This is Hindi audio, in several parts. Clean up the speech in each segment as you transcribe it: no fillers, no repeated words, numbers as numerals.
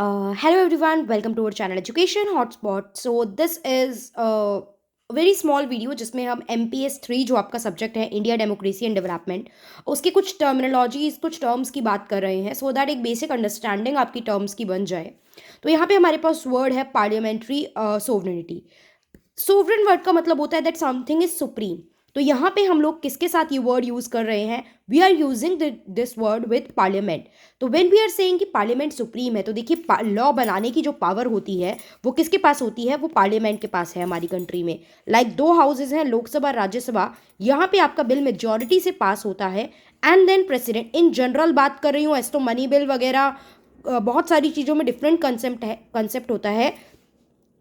Hello everyone, welcome to our channel Education Hotspot. So this is a very small video जिसमें हम MPS 3 जो आपका सब्जेक्ट है इंडिया डेमोक्रेसी एंड डेवलपमेंट उसके कुछ टर्मिनोलॉजीज कुछ टर्म्स की बात कर रहे हैं सो दैट एक बेसिक अंडरस्टैंडिंग आपकी टर्म्स की बन जाए। तो यहाँ पे हमारे पास वर्ड है पार्लियामेंट्री सोवरेनिटी। सोवरेन वर्ड का मतलब होता है दैट समथिंग इज सुप्रीम। तो यहाँ पे हम लोग किसके साथ ये वर्ड यूज कर रहे हैं? We are using this word with parliament. तो व्हेन वी आर सेइंग कि पार्लियामेंट सुप्रीम है तो देखिए लॉ बनाने की जो पावर होती है वो किसके पास होती है? वो पार्लियामेंट के पास है हमारी कंट्री में। लाइक दो हाउसेज हैं, लोकसभा राज्यसभा। यहाँ पे आपका बिल मेजोरिटी से पास होता है and then president. In general बात कर रही हूँ, ऐसे तो मनी बिल वगैरह बहुत सारी चीज़ों में डिफरेंट कंसेप्ट होता है,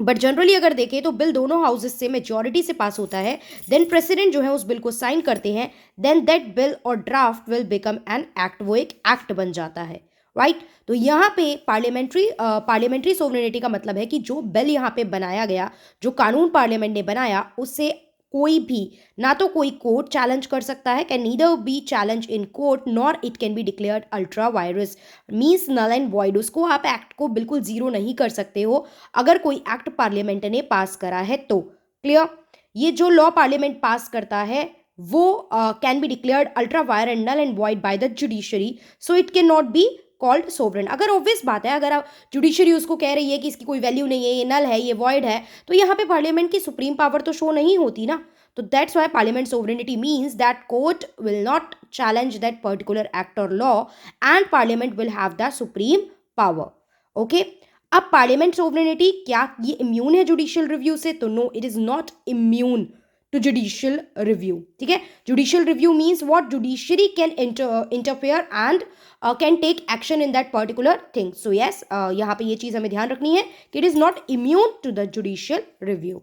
बट जनरली अगर देखें तो बिल दोनों हाउसेस से मेजॉरिटी से पास होता है। देन प्रेसिडेंट जो है उस बिल को साइन करते हैं। देन दैट बिल और draft will become an act, वो एक एक्ट बन जाता है। राइट तो यहाँ पे पार्लियामेंट्री सोवरेनिटी का मतलब है कि जो बिल यहाँ पे बनाया गया, जो कानून पार्लियामेंट ने बनाया, उससे कोई भी, ना तो कोई कोर्ट चैलेंज कर सकता है, can neither be challenge in court nor it can be declared ultra vires, means null and void. उसको आप एक्ट को बिल्कुल जीरो नहीं कर सकते हो अगर कोई एक्ट पार्लियामेंट ने पास करा है तो। क्लियर? ये जो लॉ पार्लियामेंट पास करता है वो can be declared ultra vires and null and void by the judiciary, so it can not be called sovereign. अगर ऑब्वियस बात है, अगर आप जुडिशरी उसको कह रही है कि इसकी कोई वैल्यू नहीं है, ये नल है, ये वॉइड है, तो यहाँ पे पार्लियामेंट की सुप्रीम पावर तो शो नहीं होती ना। तो that's why parliament sovereignty means that court will not challenge that particular act और law and parliament will have the supreme power. Okay, अब पार्लियामेंट सोवरेनिटी क्या ये इम्यून है जुडिशियल रिव्यू से? तो no, it is not immune to judicial review. ठीक है, judicial review means what? Judiciary can interfere and can take action in that particular thing. So yes, यहाँ पे ये चीज हमें ध्यान रखनी है कि it is not immune to the judicial review.